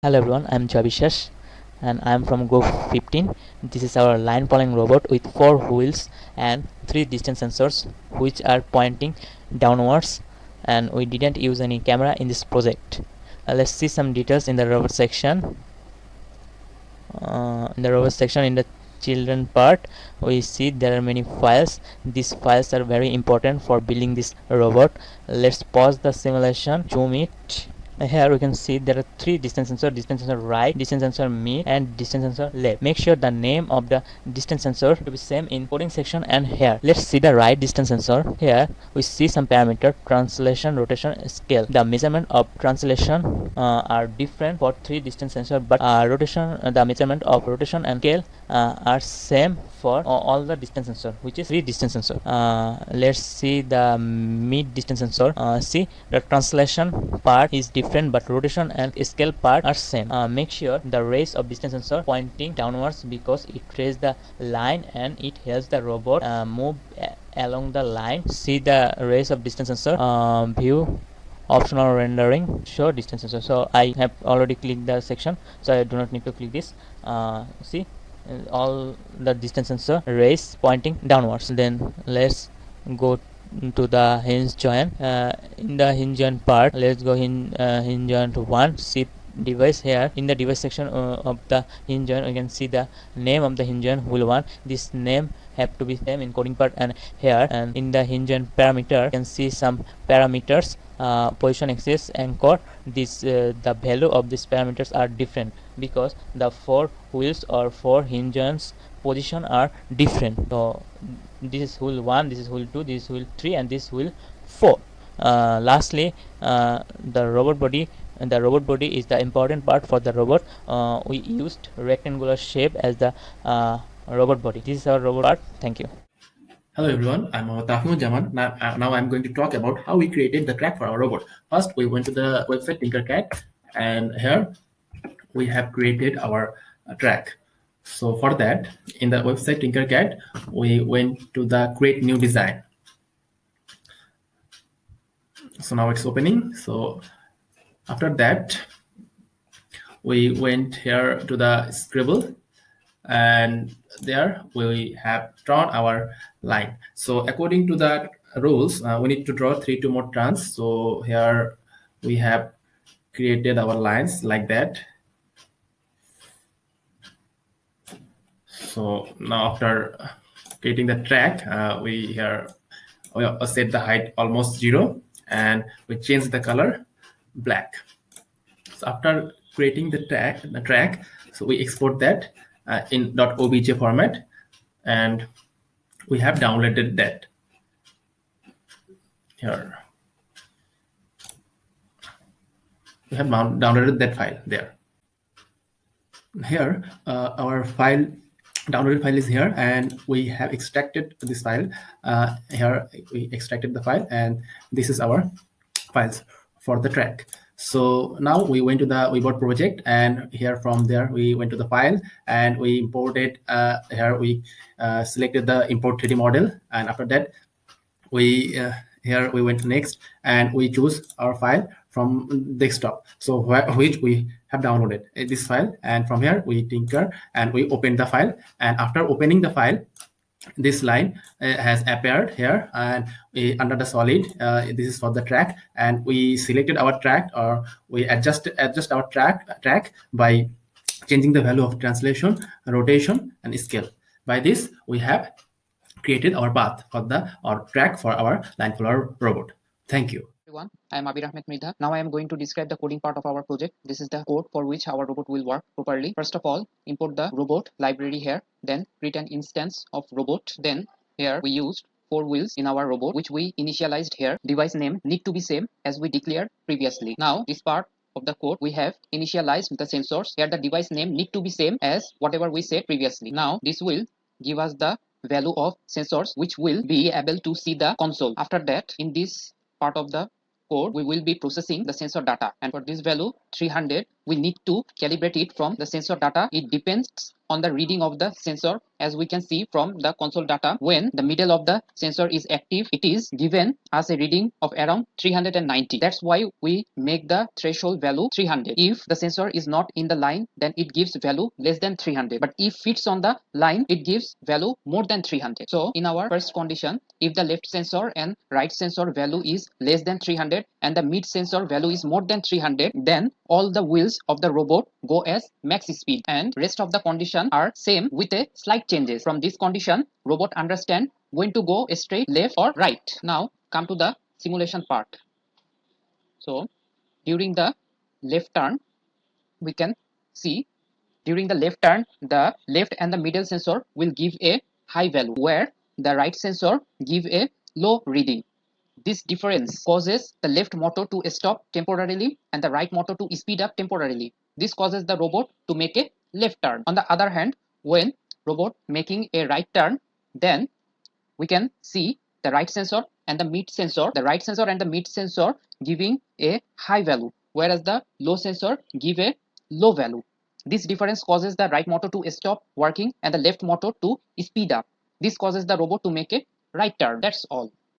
Hello everyone, I'm Biswas and I'm from Go 15. This is our line following robot with 4 wheels and 3 distance sensors which are pointing downwards, and we didn't use any camera in this project. Let's see some details in the robot section. In the children part, we see there are many files. These files are very important for building this robot. Let's pause the simulation, zoom it. Here we can see there are 3 distance sensor right, distance sensor mid, and distance sensor left. Make sure the name of the distance sensor to be same in coding section and here. Let's see the right distance sensor. Here we see some parameter: translation, rotation, scale. The measurement of translation are different for 3 distance sensor, but rotation, the measurement of rotation and scale are same for all the distance sensor, which is 3 distance sensor. Let's see the mid distance sensor. See, the translation part is different, but rotation and scale part are same. Make sure the rays of distance sensor pointing downwards because it traces the line and it helps the robot move along the line. See the rays of distance sensor. View optional rendering, show distance sensor. So I have already clicked the section, so I do not need to click this. See, all the distance sensor rays pointing downwards. Then let's go to the hinge joint. In the hinge joint part, let's go hinge joint 1. See device. Here in the device section of the hinge joint, you can see the name of the hinge joint wheel 1. This name have to be same in coding part and here. And in the hinge joint parameter, you can see some parameters, position, axis, anchor. This the value of these parameters are different because the 4 wheels or 4 hinge joints position are different. So this is wheel 1, this is wheel 2, this is wheel 3, and this wheel 4. Lastly, the robot body. The robot body is the important part for the robot. We used rectangular shape as the robot body. This is our robot part. Thank you. Hello everyone, I'm Md.Tahfimuzzaman. Now I'm going to talk about how we created the track for our robot. First, we went to the website Tinkercad, and here we have created our track. So for that, in the website Tinkercad, we went to the create new design. So now it's opening. So after that, we went here to the scribble, and there we have drawn our line. So according to the rules, we need to draw 3 to more turns. So here we have created our lines like that. So now after creating the track, we set the height almost 0, and we change the color black. So after creating the track, so we export that in .obj format, and we have downloaded that here. We have downloaded that file there. Here, our file downloaded file is here, and we have extracted this file. Here we extracted the file, and this is our files for the track. So now we went to the Webot project, and here from there we went to the file and we imported. Here we selected the import 3D model, and after that we here we went to next and we choose our file from desktop, so which we have downloaded this file, and from here we tinker and we open the file, and after opening the file, this line has appeared here, and under the solid, this is for the track, and we selected our track, or we adjust our track by changing the value of translation, rotation, and scale. By this we have created our path for our track for our line follower robot. Thank you. Everyone, I am Abir Ahmed Mridha. Now I am going to describe the coding part of our project. This is the code for which our robot will work properly. First of all, import the robot library here, then create an instance of robot. Then here we used 4 wheels in our robot, which we initialized here. Device name need to be same as we declared previously. Now this part of the code, we have initialized the sensors. Here the device name need to be same as whatever we said previously. Now this will give us the value of sensors which will be able to see the console. After that, in this part of the code, we will be processing the sensor data, and for this value 300, we need to calibrate it from the sensor data. It depends on the reading of the sensor as we can see from the console data, when the middle of the sensor is active, it is given as a reading of around 390. That's why we make the threshold value 300. If the sensor is not in the line, then it gives value less than 300. But if it's on the line, it gives value more than 300. So in our first condition, if the left sensor and right sensor value is less than 300 and the mid sensor value is more than 300, then all the wheels of the robot go as max speed, and rest of the condition are same with a slight changes. From this condition, robot understand when to go straight, left or right. Now come to the simulation part. So during the left turn, we can see during the left turn, the left and the middle sensor will give a high value, where the right sensor give a low reading. This difference causes the left motor to stop temporarily and the right motor to speed up temporarily. This causes the robot to make a left turn. On the other hand, when robot making a right turn, then we can see the right sensor and the right sensor and the mid sensor giving a high value, whereas the low sensor give a low value. This difference causes the right motor to stop working and the left motor to speed up. This causes the robot to make a right turn. That's all.